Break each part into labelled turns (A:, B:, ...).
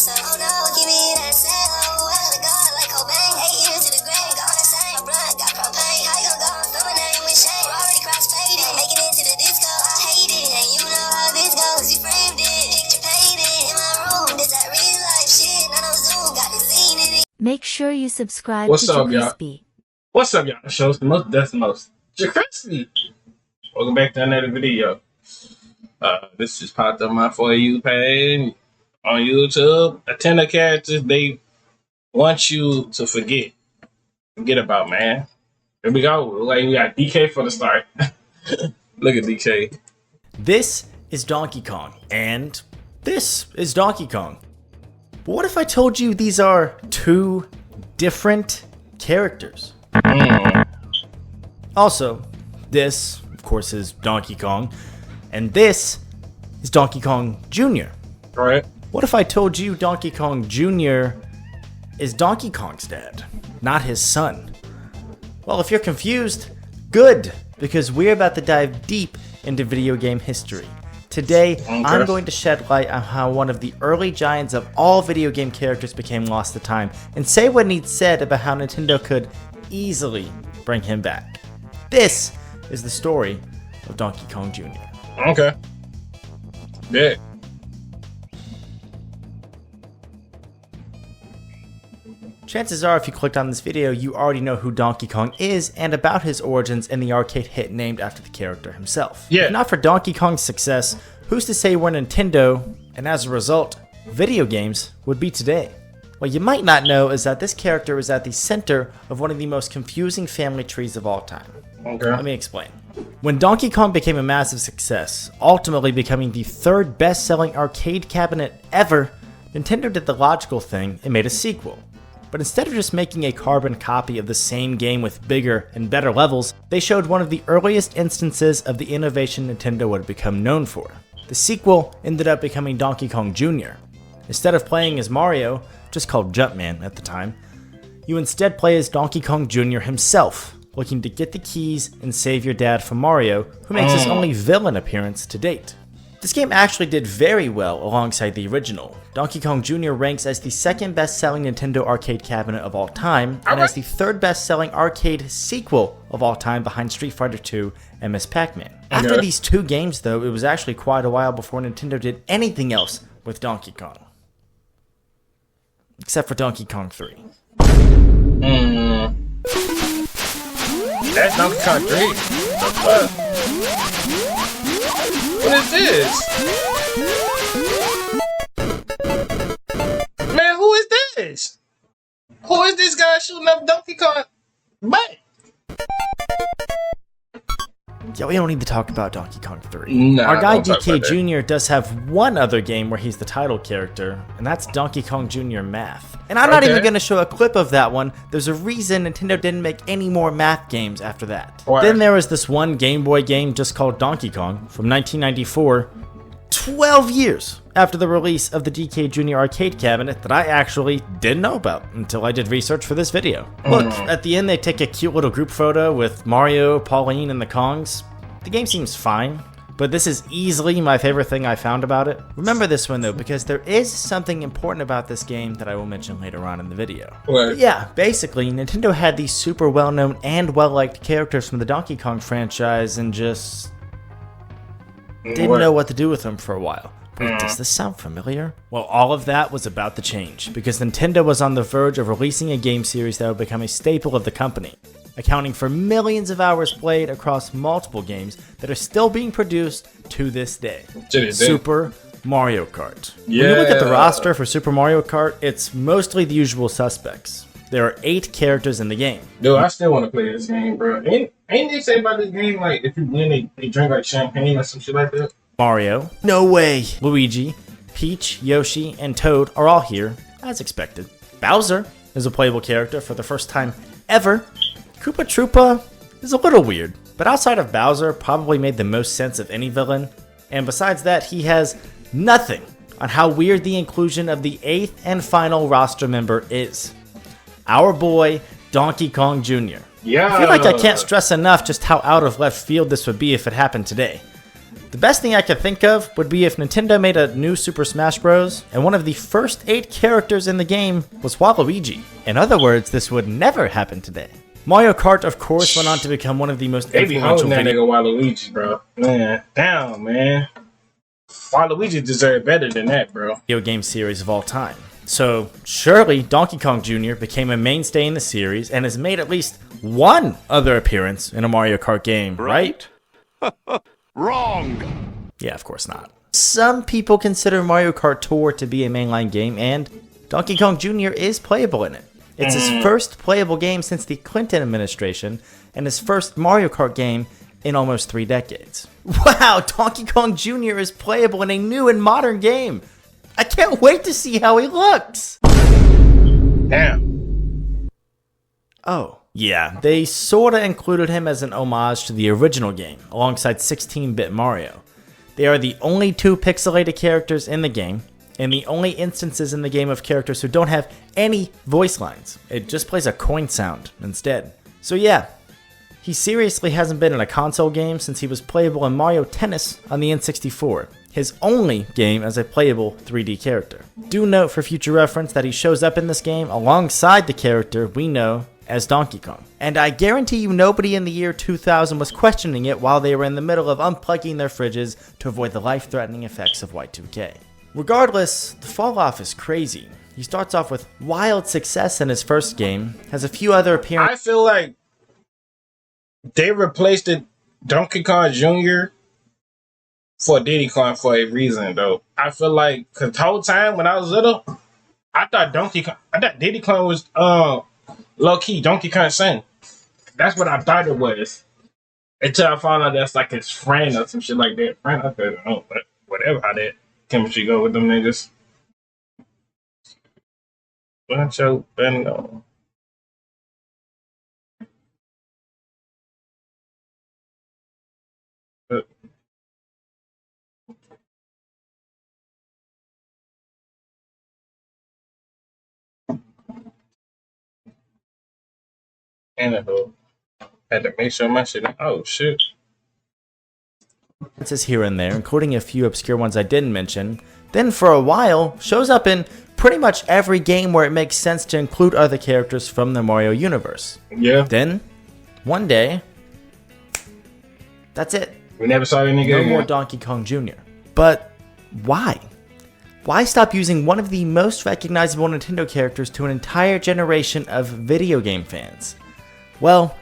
A: myself. Oh no, give me that sound. Oh, I gotta go like Cobain. 8 years to the grave, gone insane. My blood got propane. How you gon' go and throw my name with shame? Already cross-faded, making it to the disco. I hate it, and you know how this goes. You framed it, picture painted in my room. This that real life shit, not on Zoom. Got the scene in it.
B: Make sure you subscribe
C: What's
B: to
C: up, y'all?
B: JerCrispy.
C: What's up, y'all? Show's the most, that's the most. JerCrispy. Welcome back to another video. This just popped up my For You page on YouTube. Nintendo characters they want you to forget about, man. Here we go. Like we got DK for the start. Look at DK.
D: This is Donkey Kong, and this is Donkey Kong. But what if I told you these are two different characters? Also, this, of course, is Donkey Kong, and this is Donkey Kong Jr.
C: Right.
D: What if I told you Donkey Kong Jr. is Donkey Kong's dad, not his son? Well, if you're confused, good, because we're about to dive deep into video game history. Today, I'm going to shed light on how one of the early giants of all video game characters became lost to time, and say what needs said about how Nintendo could easily bring him back. This is the story of Donkey Kong Jr.
C: Okay. Yeah.
D: Chances are, if you clicked on this video, you already know who Donkey Kong is and about his origins in the arcade hit named after the character himself.
C: Yeah.
D: If not for Donkey Kong's success, who's to say where Nintendo, and as a result, video games, would be today? What you might not know is that this character is at the center of one of the most confusing family trees of all time.
C: Okay.
D: Let me explain. When Donkey Kong became a massive success, ultimately becoming the third best-selling arcade cabinet ever, Nintendo did the logical thing and made a sequel. But instead of just making a carbon copy of the same game with bigger and better levels, they showed one of the earliest instances of the innovation Nintendo would become known for. The sequel ended up becoming Donkey Kong Jr. Instead of playing as Mario, just called Jumpman at the time, you instead play as Donkey Kong Jr. himself, looking to get the keys and save your dad from Mario, who makes his only villain appearance to date. This game actually did very well alongside the original. Donkey Kong Jr. ranks as the second best-selling Nintendo arcade cabinet of all time, and as the third best-selling arcade sequel of all time behind Street Fighter II and Ms. Pac-Man. After these two games, though, it was actually quite a while before Nintendo did anything else with Donkey Kong. Except for Donkey Kong 3.
C: That's Donkey Kong 3. What is this? Man, who is this? Who is this guy shooting up Donkey Kong? Butt?
D: Yeah, we don't need to talk about Donkey Kong 3.
C: Nah,
D: Our guy
C: don't talk
D: DK
C: about that.
D: Jr. does have one other game where he's the title character, and that's Donkey Kong Jr. Math. And I'm not even going to show a clip of that one. There's a reason Nintendo didn't make any more math games after that.
C: Why?
D: Then there was this one Game Boy game just called Donkey Kong from 1994, 12 years after the release of the DK Jr. arcade cabinet that I actually didn't know about until I did research for this video. Look, at the end they take a cute little group photo with Mario, Pauline, and the Kongs. The game seems fine, but this is easily my favorite thing I found about it. Remember this one though, because there is something important about this game that I will mention later on in the video.
C: What?
D: But yeah, basically, Nintendo had these super well-known and well-liked characters from the Donkey Kong franchise and just didn't know what to do with them for a while. Wait, does this sound familiar? Well, all of that was about to change, because Nintendo was on the verge of releasing a game series that would become a staple of the company, accounting for millions of hours played across multiple games that are still being produced to this day. Super Mario Kart.
C: Yeah.
D: When you look at the roster for Super Mario Kart, it's mostly the usual suspects. There are 8 characters in the game.
C: Dude, I still want to play this game, bro. Ain't they say about this game, like, if you win, they drink, like, champagne or some shit like that?
D: Mario, no way, Luigi, Peach, Yoshi, and Toad are all here, as expected. Bowser is a playable character for the first time ever. Koopa Troopa is a little weird, but outside of Bowser, probably made the most sense of any villain. And besides that, he has nothing on how weird the inclusion of the 8th and final roster member is. Our boy, Donkey Kong Jr.
C: Yeah.
D: I feel like I can't stress enough just how out of left field this would be if it happened today. The best thing I could think of would be if Nintendo made a new Super Smash Bros. And one of the first 8 characters in the game was Waluigi. In other words, this would never happen today. Mario Kart, of course, went on to become one of the most influential
C: that nigga Waluigi, bro. Man, damn, man. Waluigi deserved better than that, bro.
D: Video game series of all time. So, surely Donkey Kong Jr. became a mainstay in the series and has made at least one other appearance in a Mario Kart game, right?
E: Wrong!
D: Yeah, of course not. Some people consider Mario Kart Tour to be a mainline game, and Donkey Kong Jr. is playable in it. It's his first playable game since the Clinton administration, and his first Mario Kart game in almost 3 decades. Wow, Donkey Kong Jr. is playable in a new and modern game! I can't wait to see how he looks!
C: Damn.
D: Oh, yeah, they sorta included him as an homage to the original game, alongside 16-bit Mario. They are the only 2 pixelated characters in the game, and the only instances in the game of characters who don't have any voice lines. It just plays a coin sound instead. So yeah, he seriously hasn't been in a console game since he was playable in Mario Tennis on the N64. His only game as a playable 3D character. Do note for future reference that he shows up in this game alongside the character we know as Donkey Kong. And I guarantee you nobody in the year 2000 was questioning it while they were in the middle of unplugging their fridges to avoid the life-threatening effects of Y2K. Regardless, the fall off is crazy. He starts off with wild success in his first game, has a few other appearances.
C: I feel like they replaced it Donkey Kong Jr. for Diddy Kong for a reason, though. I feel like, cause the whole time when I was little, I thought Diddy Kong was low key Donkey Kong's son. That's what I thought it was. Until I found out that's like his friend or some shit like that. Friend, I don't know, but whatever how that chemistry go with them niggas. Bunch of bendo. And had to make sure my shit. Oh shit!
D: Here and there, including a few obscure ones I didn't mention. Then for a while, shows up in pretty much every game where it makes sense to include other characters from the Mario universe.
C: Yeah.
D: Then, one day, that's it.
C: We never saw any
D: No
C: game.
D: more Donkey Kong Jr. But why? Why stop using one of the most recognizable Nintendo characters to an entire generation of video game fans? Well,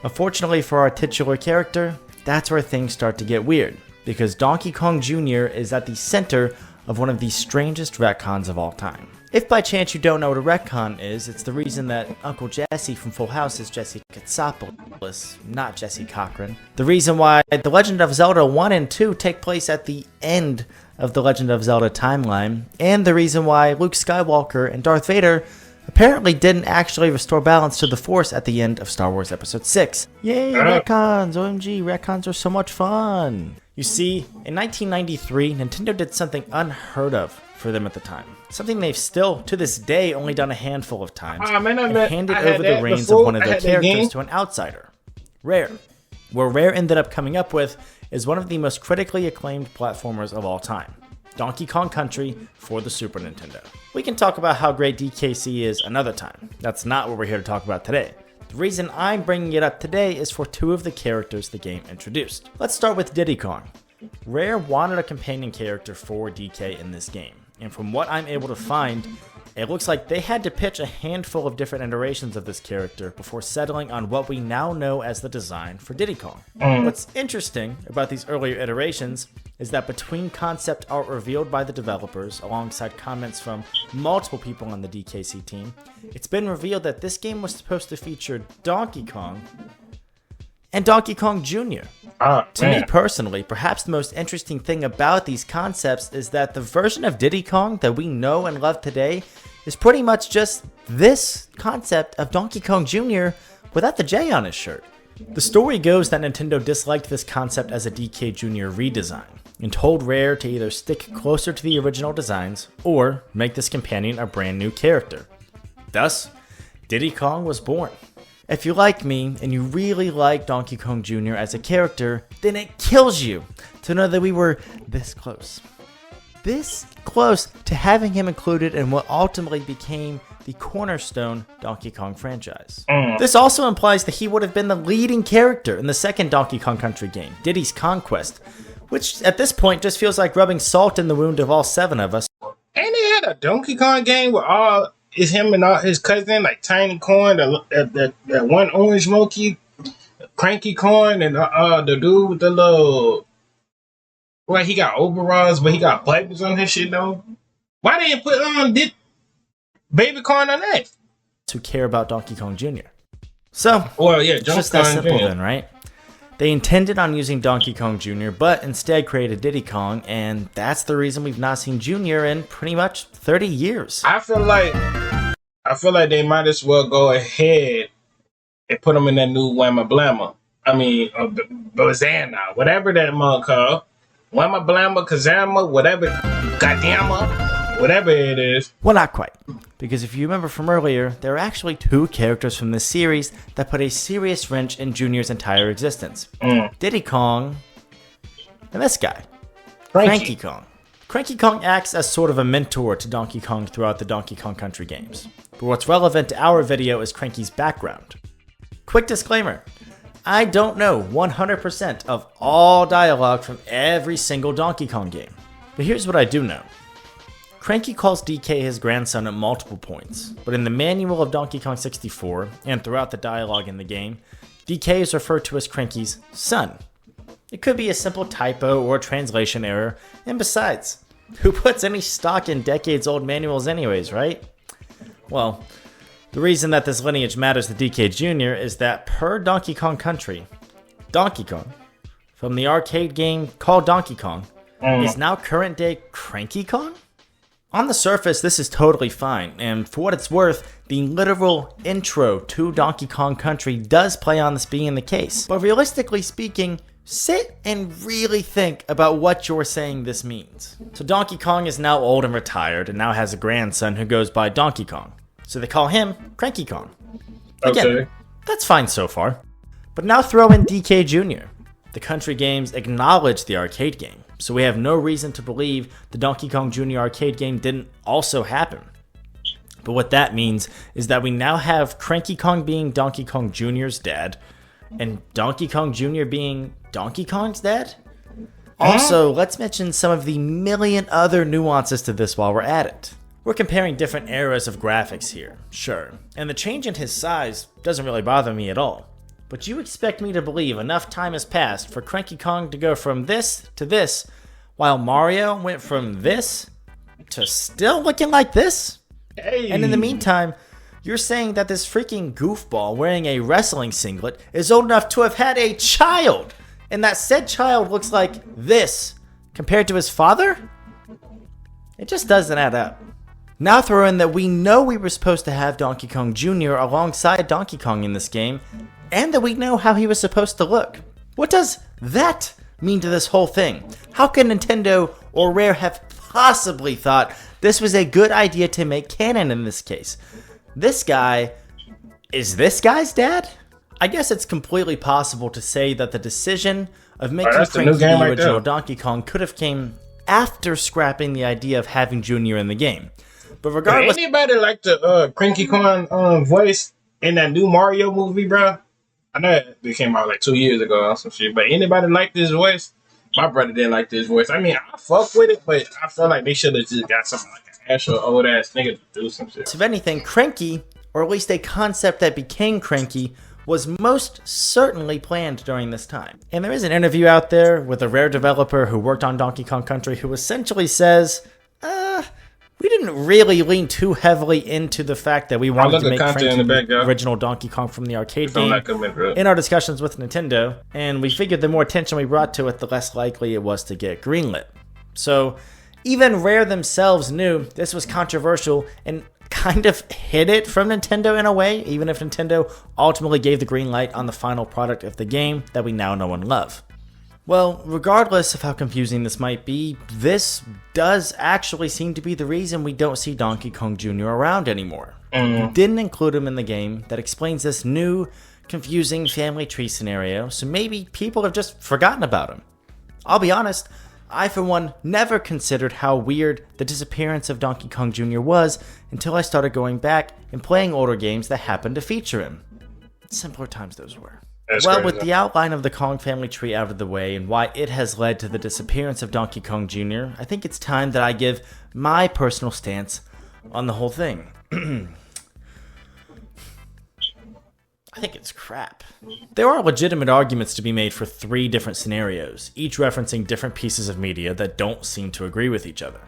D: unfortunately for our titular character, that's where things start to get weird, because Donkey Kong Jr. is at the center of one of the strangest retcons of all time. If by chance you don't know what a retcon is, it's the reason that Uncle Jesse from Full House is Jesse Katsopoulos, not Jesse Cochran. The reason why The Legend of Zelda 1 and 2 take place at the end of the Legend of Zelda timeline, and the reason why Luke Skywalker and Darth Vader apparently didn't actually restore balance to the Force at the end of Star Wars Episode 6. Yay, retcons! OMG, retcons are so much fun! You see, in 1993, Nintendo did something unheard of for them at the time. Something they've still, to this day, only done a handful of times, and handed over the reins of one of their characters to an outsider, Rare. Where Rare ended up coming up with is one of the most critically acclaimed platformers of all time, Donkey Kong Country for the Super Nintendo. We can talk about how great DKC is another time. That's not what we're here to talk about today. The reason I'm bringing it up today is for 2 of the characters the game introduced. Let's start with Diddy Kong. Rare wanted a companion character for DK in this game, and from what I'm able to find, it looks like they had to pitch a handful of different iterations of this character before settling on what we now know as the design for Diddy Kong. What's interesting about these earlier iterations is that between concept art revealed by the developers alongside comments from multiple people on the DKC team, it's been revealed that this game was supposed to feature Donkey Kong and Donkey Kong Jr. To me personally, perhaps the most interesting thing about these concepts is that the version of Diddy Kong that we know and love today is pretty much just this concept of Donkey Kong Jr. without the J on his shirt. The story goes that Nintendo disliked this concept as a DK Jr. redesign, and told Rare to either stick closer to the original designs or make this companion a brand new character. Thus, Diddy Kong was born. If you like me and you really like Donkey Kong Jr. as a character, then it kills you to know that we were this close. This close to having him included in what ultimately became the cornerstone Donkey Kong franchise. This also implies that he would have been the leading character in the second Donkey Kong Country game, Diddy's Conquest, which at this point just feels like rubbing salt in the wound of all 7 of us.
C: And they had a Donkey Kong game where all is him and all his cousin, like Tiny Corn, that one orange monkey, Cranky Corn, and the dude with the little, well, he got overalls, but he got buttons on his shit though. Why they didn't put Baby Corn on that?
D: Who care about Donkey Kong Jr. So,
C: well, yeah,
D: it's just that simple then, right? They intended on using Donkey Kong Jr., but instead created Diddy Kong, and that's the reason we've not seen Jr. in pretty much 30 years.
C: I feel like they might as well go ahead and put him in that new Whamma Blamma. I mean, Bazana, whatever that mug called. Whamma Blamma, Kazama, whatever, Goddamma, whatever it is.
D: Well, not quite. Because if you remember from earlier, there are actually 2 characters from this series that put a serious wrench in Junior's entire existence. Diddy Kong and this guy, Cranky Kong. Cranky Kong acts as sort of a mentor to Donkey Kong throughout the Donkey Kong Country games. But what's relevant to our video is Cranky's background. Quick disclaimer, I don't know 100% of all dialogue from every single Donkey Kong game. But here's what I do know. Cranky calls DK his grandson at multiple points, but in the manual of Donkey Kong 64, and throughout the dialogue in the game, DK is referred to as Cranky's son. It could be a simple typo or translation error, and besides, who puts any stock in decades-old manuals anyways, right? Well, the reason that this lineage matters to DK Jr. is that per Donkey Kong Country, Donkey Kong, from the arcade game called Donkey Kong, is now current-day Cranky Kong? On the surface, this is totally fine, and for what it's worth, the literal intro to Donkey Kong Country does play on this being the case. But realistically speaking, sit and really think about what you're saying this means. So Donkey Kong is now old and retired, and now has a grandson who goes by Donkey Kong. So they call him Cranky Kong. Again,
C: Okay.
D: That's fine so far. But now throw in DK Jr. The Country games acknowledge the arcade game, so we have no reason to believe the Donkey Kong Jr. arcade game didn't also happen. But what that means is that we now have Cranky Kong being Donkey Kong Jr.'s dad, and Donkey Kong Jr. being Donkey Kong's dad? Also, let's mention some of the million other nuances to this while we're at it. We're comparing different eras of graphics here, sure, and the change in his size doesn't really bother me at all. But you expect me to believe enough time has passed for Cranky Kong to go from this to this, while Mario went from this to still looking like this?
C: Hey.
D: And in the meantime, you're saying that this freaking goofball wearing a wrestling singlet is old enough to have had a child, and that said child looks like this compared to his father? It just doesn't add up. Now throw in that we know we were supposed to have Donkey Kong Jr. alongside Donkey Kong in this game, and that we know how he was supposed to look. What does that mean to this whole thing? How can Nintendo or Rare have possibly thought this was a good idea to make canon in this case? This guy is this guy's dad? I guess it's completely possible to say that the decision of making Cranky the original Donkey Kong could have came after scrapping the idea of having Junior in the game. But regardless,
C: anybody like the Cranky Kong voice in that new Mario movie, bro? I know it came out like 2 years ago or some shit, but anybody like this voice? My brother didn't like this voice. I mean, I fuck with it, but I feel like they should have just got something like an actual old ass nigga to do some shit.
D: If anything, Cranky, or at least a concept that became Cranky, was most certainly planned during this time. And there is an interview out there with a Rare developer who worked on Donkey Kong Country who essentially says, we didn't really lean too heavily into the fact that we wanted to make Cranky the original Donkey Kong from the arcade game in our discussions with Nintendo, and we figured the more attention we brought to it, the less likely it was to get greenlit. So even Rare themselves knew this was controversial and kind of hid it from Nintendo in a way, even if Nintendo ultimately gave the green light on the final product of the game that we now know and love. Well, regardless of how confusing this might be, this does actually seem to be the reason we don't see Donkey Kong Jr. around anymore. We didn't include him in the game. That explains this new, confusing family tree scenario, so maybe people have just forgotten about him. I'll be honest, I for one never considered how weird the disappearance of Donkey Kong Jr. was until I started going back and playing older games that happened to feature him. Simpler times those were. Well, with the outline of the Kong family tree out of the way and why it has led to the disappearance of Donkey Kong Jr., I think it's time that I give my personal stance on the whole thing. I think it's crap. There are legitimate arguments to be made for 3 different scenarios, each referencing different pieces of media that don't seem to agree with each other.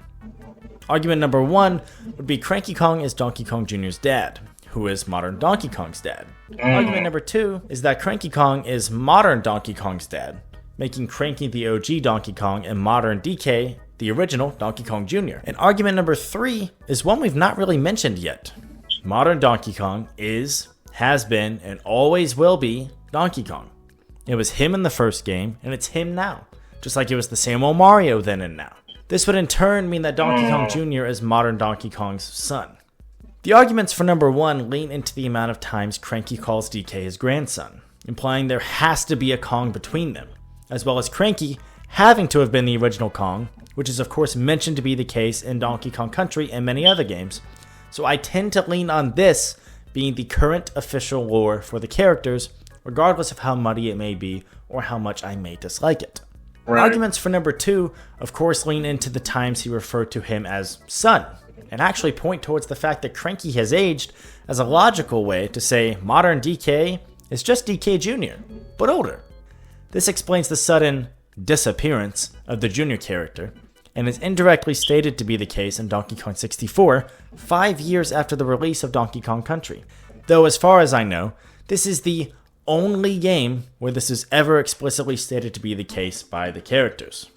D: Argument number 1 would be Cranky Kong is Donkey Kong Jr.'s dad, who is modern Donkey Kong's dad. Argument number 2 is that Cranky Kong is modern Donkey Kong's dad, making Cranky the OG Donkey Kong and modern DK the original Donkey Kong Jr. And argument number 3 is one we've not really mentioned yet. Modern Donkey Kong is, has been, and always will be Donkey Kong. It was him in the first game, and it's him now, just like it was the same old Mario then and now. This would in turn mean that Donkey Kong Jr. is modern Donkey Kong's son. The arguments for number 1 lean into the amount of times Cranky calls DK his grandson, implying there has to be a Kong between them, as well as Cranky having to have been the original Kong, which is of course mentioned to be the case in Donkey Kong Country and many other games. So I tend to lean on this being the current official lore for the characters, regardless of how muddy it may be or how much I may dislike it. Right. Arguments for number 2, of course, lean into the times he referred to him as son, and actually point towards the fact that Cranky has aged as a logical way to say modern DK is just DK Jr., but older. This explains the sudden disappearance of the Junior character, and is indirectly stated to be the case in Donkey Kong 64, 5 years after the release of Donkey Kong Country. Though as far as I know, this is the only game where this is ever explicitly stated to be the case by the characters.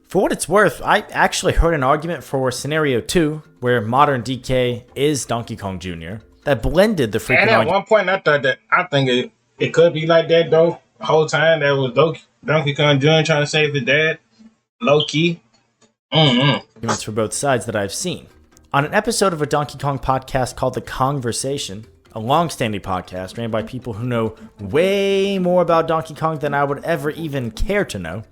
D: For what it's worth, I actually heard an argument for Scenario 2, where modern DK is Donkey Kong Jr., that blended the freaking
C: And at one point I think it could be like that though. The whole time that was Donkey Kong Jr. trying to save his dad. Low key.
D: Arguments for both sides that I've seen. On an episode of a Donkey Kong podcast called The Conversation, a long-standing podcast ran by people who know way more about Donkey Kong than I would ever even care to know,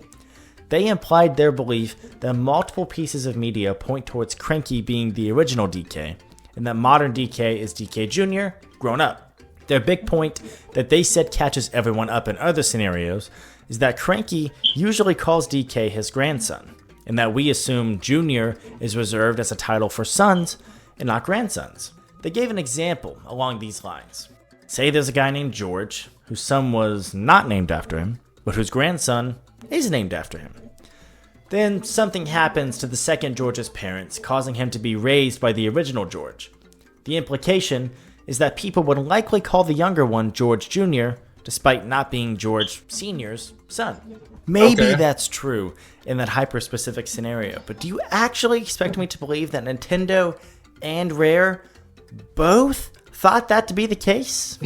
D: they implied their belief that multiple pieces of media point towards Cranky being the original DK, and that modern DK is DK Jr. grown up. Their big point that they said catches everyone up in other scenarios is that Cranky usually calls DK his grandson, and that we assume Jr. is reserved as a title for sons and not grandsons. They gave an example along these lines. Say there's a guy named George, whose son was not named after him, but whose grandson is named after him. Then something happens to the second George's parents, causing him to be raised by the original George. The implication is that people would likely call the younger one George Jr., despite not being George Sr.'s son. Maybe that's true in that hyper-specific scenario, but do you actually expect me to believe that Nintendo and Rare both thought that to be the case?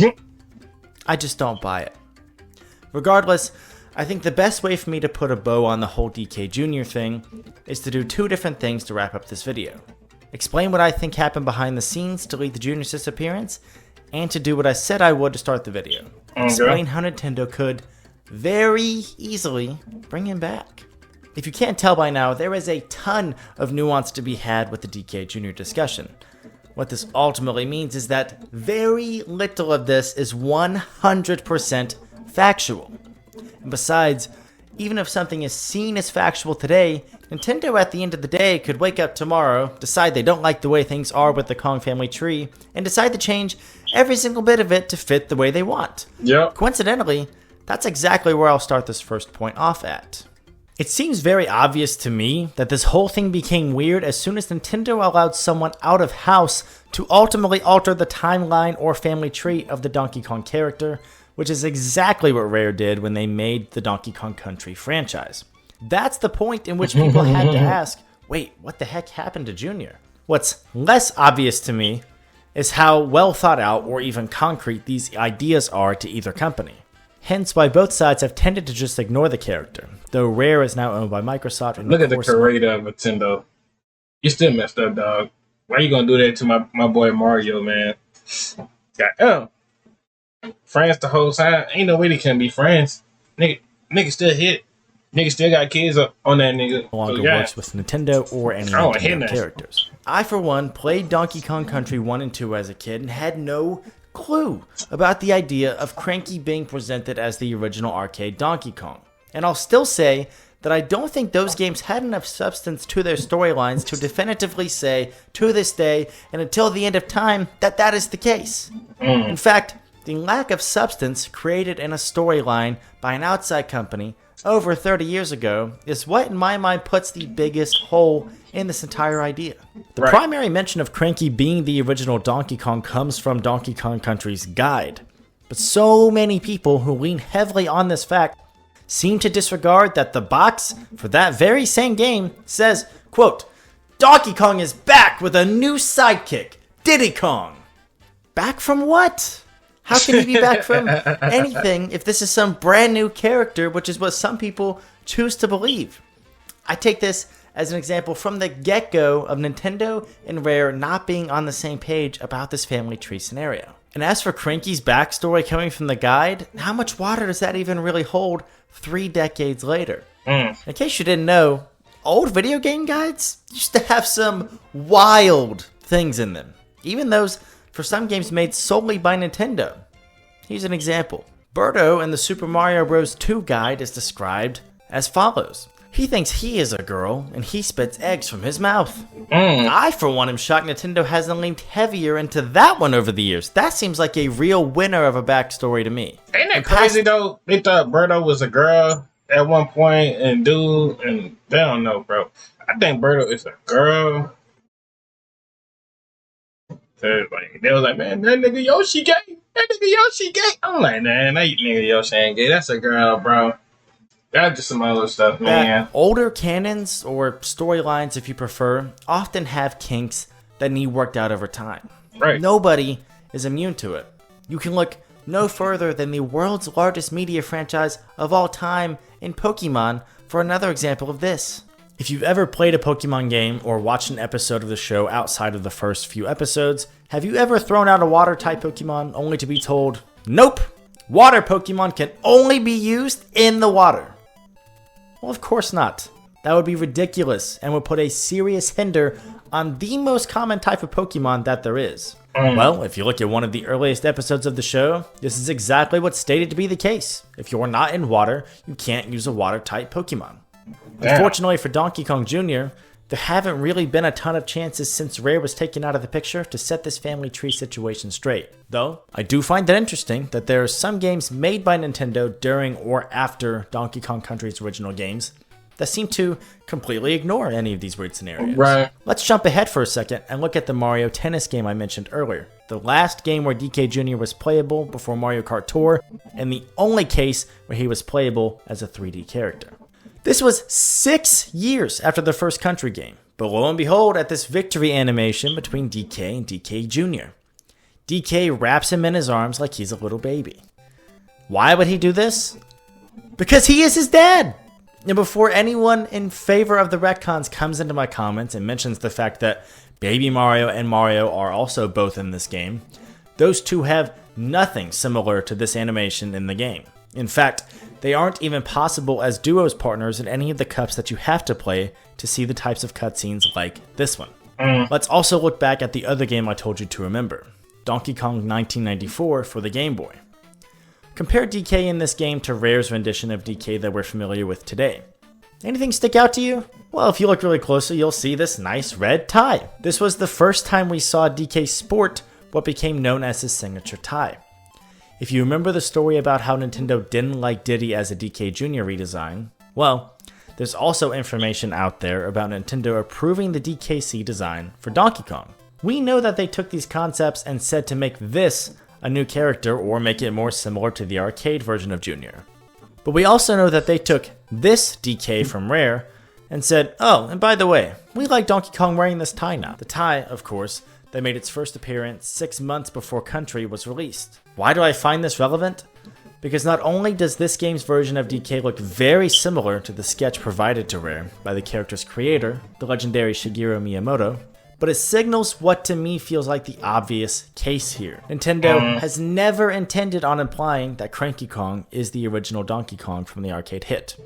D: I just don't buy it. Regardless, I think the best way for me to put a bow on the whole DK Jr. thing is to do 2 different things to wrap up this video. Explain what I think happened behind the scenes to lead to Junior's disappearance, and to do what I said I would to start the video. Explain how Nintendo could very easily bring him back. If you can't tell by now, there is a ton of nuance to be had with the DK Jr. discussion. What this ultimately means is that very little of this is 100% factual. And besides, even if something is seen as factual today, Nintendo at the end of the day could wake up tomorrow, decide they don't like the way things are with the Kong family tree, and decide to change every single bit of it to fit the way they want.
C: Yep.
D: Coincidentally, that's exactly where I'll start this first point off at. It seems very obvious to me that this whole thing became weird as soon as Nintendo allowed someone out of house to ultimately alter the timeline or family tree of the Donkey Kong character, which is exactly what Rare did when they made the Donkey Kong Country franchise. That's the point in which people had to ask, wait, what the heck happened to Junior? What's less obvious to me is how well thought out or even concrete these ideas are to either company. hence why both sides have tended to just ignore the character, though Rare is now owned by Microsoft. And
C: Look at the creator of Nintendo. You still messed up, dog. Why you gonna do that to my boy Mario, man? God, friends the whole time. Ain't no way they can be friends. Nigga still hit. Nigga still got kids on that nigga.
D: No longer works with Nintendo or any Nintendo characters. I, for one, played Donkey Kong Country 1 and 2 as a kid and had no clue about the idea of Cranky being presented as the original arcade Donkey Kong. And I'll still say that I don't think those games had enough substance to their storylines to definitively say, to this day and until the end of time, that that is the case. In fact, the lack of substance created in a storyline by an outside company over 30 years ago is what in my mind puts the biggest hole in this entire idea. The primary mention of Cranky being the original Donkey Kong comes from Donkey Kong Country's guide. But so many people who lean heavily on this fact seem to disregard that the box for that very same game says, quote, Donkey Kong is back with a new sidekick, Diddy Kong. Back from what? How can he be back from anything if this is some brand new character, which is what some people choose to believe? I take this as an example from the get-go of Nintendo and Rare not being on the same page about this family tree scenario. And as for Cranky's backstory coming from the guide, how much water does that even really hold 3 decades later? In case you didn't know, old video game guides used to have some wild things in them. Even those for some games made solely by Nintendo. Here's an example. Birdo in the Super Mario Bros. 2 guide is described as follows. He thinks he is a girl, and he spits eggs from his mouth. I, for one, am shocked Nintendo hasn't leaned heavier into that one over the years. That seems like a real winner of a backstory to me.
C: Ain't that crazy, though? They thought Birdo was a girl at one point, and dude, and they don't know, bro. I think Birdo is a girl. Like, they was like, man, that nigga Yoshi gay. That nigga Yoshi gay. I'm like, nah, that nigga Yoshi ain't gay. That's a girl, bro. That's just some other stuff, man.
D: Older canons, or storylines if you prefer, often have kinks that need worked out over time.
C: Right.
D: Nobody is immune to it. You can look no further than the world's largest media franchise of all time in Pokemon for another example of this. If you've ever played a Pokemon game or watched an episode of the show outside of the first few episodes, have you ever thrown out a water-type Pokemon only to be told, nope, water Pokemon can only be used in the water? Well, of course not. That would be ridiculous and would put a serious hinder on the most common type of Pokemon that there is. Well, if you look at one of the earliest episodes of the show, this is exactly what's stated to be the case. If you're not in water, you can't use a water-type Pokemon. Unfortunately for Donkey Kong Jr., there haven't really been a ton of chances since Rare was taken out of the picture to set this family tree situation straight. Though, I do find it interesting that there are some games made by Nintendo during or after Donkey Kong Country's original games that seem to completely ignore any of these weird scenarios.
C: Right.
D: Let's jump ahead for a second and look at the Mario Tennis game I mentioned earlier. The last game where DK Jr. was playable before Mario Kart Tour, and the only case where he was playable as a 3D character. This was 6 years after the first Country game, but lo and behold, at this victory animation between DK and DK Jr. DK wraps him in his arms like he's a little baby. Why would he do this? Because he is his dad! And before anyone in favor of the retcons comes into my comments and mentions the fact that Baby Mario and Mario are also both in this game, those two have nothing similar to this animation in the game. In fact, they aren't even possible as duos partners in any of the cups that you have to play to see the types of cutscenes like this one. Let's also look back at the other game I told you to remember, Donkey Kong 1994 for the Game Boy. Compare DK in this game to Rare's rendition of DK that we're familiar with today. Anything stick out to you? Well, if you look really closely, you'll see this nice red tie. This was the first time we saw DK sport what became known as his signature tie. If you remember the story about how Nintendo didn't like Diddy as a DK Jr. redesign, well, there's also information out there about Nintendo approving the DKC design for Donkey Kong. We know that they took these concepts and said to make this a new character or make it more similar to the arcade version of Junior. But we also know that they took this DK from Rare and said, oh, and by the way, we like Donkey Kong wearing this tie now. The tie, of course, that made its first appearance 6 months before Country was released. Why do I find this relevant? Because not only does this game's version of DK look very similar to the sketch provided to Rare by the character's creator, the legendary Shigeru Miyamoto, but it signals what to me feels like the obvious case here. Nintendo has never intended on implying that Cranky Kong is the original Donkey Kong from the arcade hit,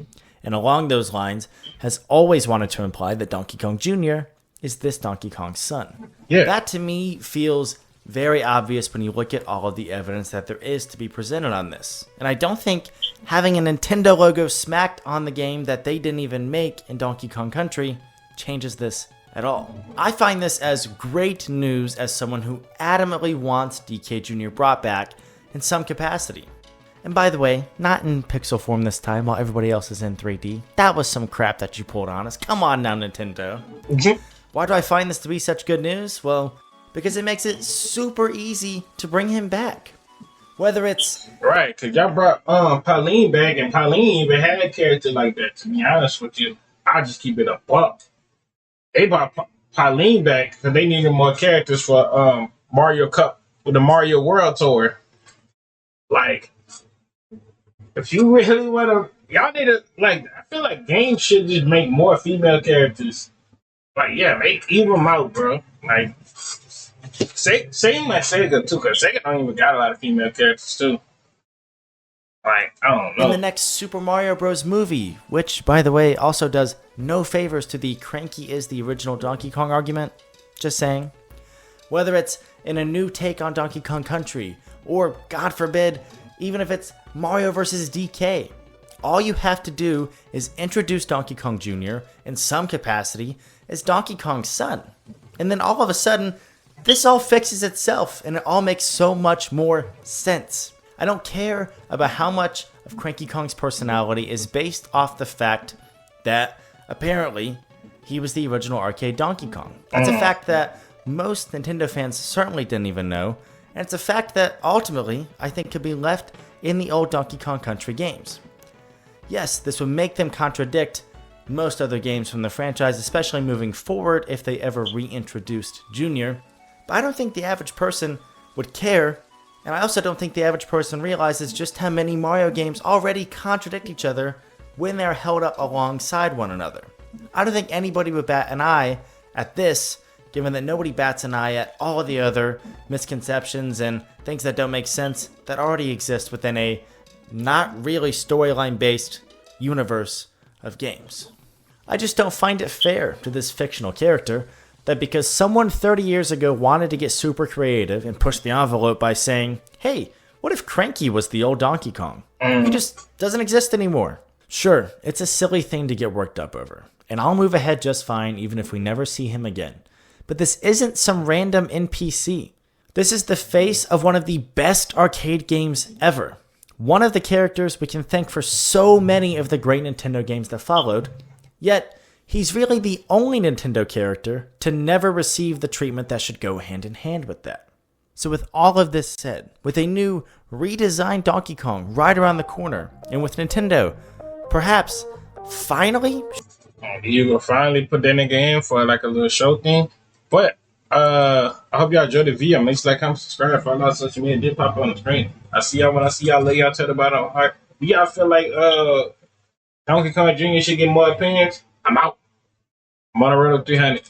D: and along those lines has always wanted to imply that Donkey Kong Jr. is this Donkey Kong's son.
C: Yeah.
D: That to me feels very obvious when you look at all of the evidence that there is to be presented on this. And I don't think having a Nintendo logo smacked on the game that they didn't even make in Donkey Kong Country changes this at all. I find this as great news as someone who adamantly wants DK Jr. brought back in some capacity. And by the way, not in pixel form this time while everybody else is in 3D. That was some crap that you pulled on us. Come on now, Nintendo. Why do I find this to be such good news? Well, because it makes it super easy to bring him back. Whether it's...
C: Right, because y'all brought Pauline back, and Pauline even had a character like that, to be honest with you. I'll just keep it a buck. They brought Pauline back because they needed more characters for Mario Cup with the Mario World Tour. Like, if you really want to... Y'all need to... Like, I feel like games should just make more female characters. Like, yeah, make even out, bro. Like... Same like Sega too, because Sega don't even got a lot of female characters too. Like, I don't know.
D: In the next Super Mario Bros. Movie, which, by the way, also does no favors to the cranky is the original Donkey Kong argument. Just saying. Whether it's in a new take on Donkey Kong Country, or, God forbid, even if it's Mario vs. DK, all you have to do is introduce Donkey Kong Jr. in some capacity as Donkey Kong's son. And then all of a sudden, this all fixes itself, and it all makes so much more sense. I don't care about how much of Cranky Kong's personality is based off the fact that, apparently, he was the original arcade Donkey Kong. That's a fact that most Nintendo fans certainly didn't even know, and it's a fact that, ultimately, I think could be left in the old Donkey Kong Country games. Yes, this would make them contradict most other games from the franchise, especially moving forward if they ever reintroduced Junior. But I don't think the average person would care, and I also don't think the average person realizes just how many Mario games already contradict each other when they're held up alongside one another. I don't think anybody would bat an eye at this, given that nobody bats an eye at all of the other misconceptions and things that don't make sense that already exist within a not really storyline-based universe of games. I just don't find it fair to this fictional character that because someone 30 years ago wanted to get super creative and push the envelope by saying, hey, what if Cranky was the old Donkey Kong? He just doesn't exist anymore. Sure, it's a silly thing to get worked up over, and I'll move ahead just fine even if we never see him again. But this isn't some random NPC. This is the face of one of the best arcade games ever. One of the characters we can thank for so many of the great Nintendo games that followed, yet he's really the only Nintendo character to never receive the treatment that should go hand in hand with that. So with all of this said, with a new redesigned Donkey Kong right around the corner, and with Nintendo, perhaps, finally...
C: You will finally put that in the game for like a little show thing. But, I hope y'all enjoyed the video. Make sure like, comment, subscribe, follow our social media. Did pop on the screen. I see y'all when I see y'all. Lay y'all to the bottom. All right. Do y'all feel like, Donkey Kong Jr. should get more opinions? I'm out. I'm on the road to 300.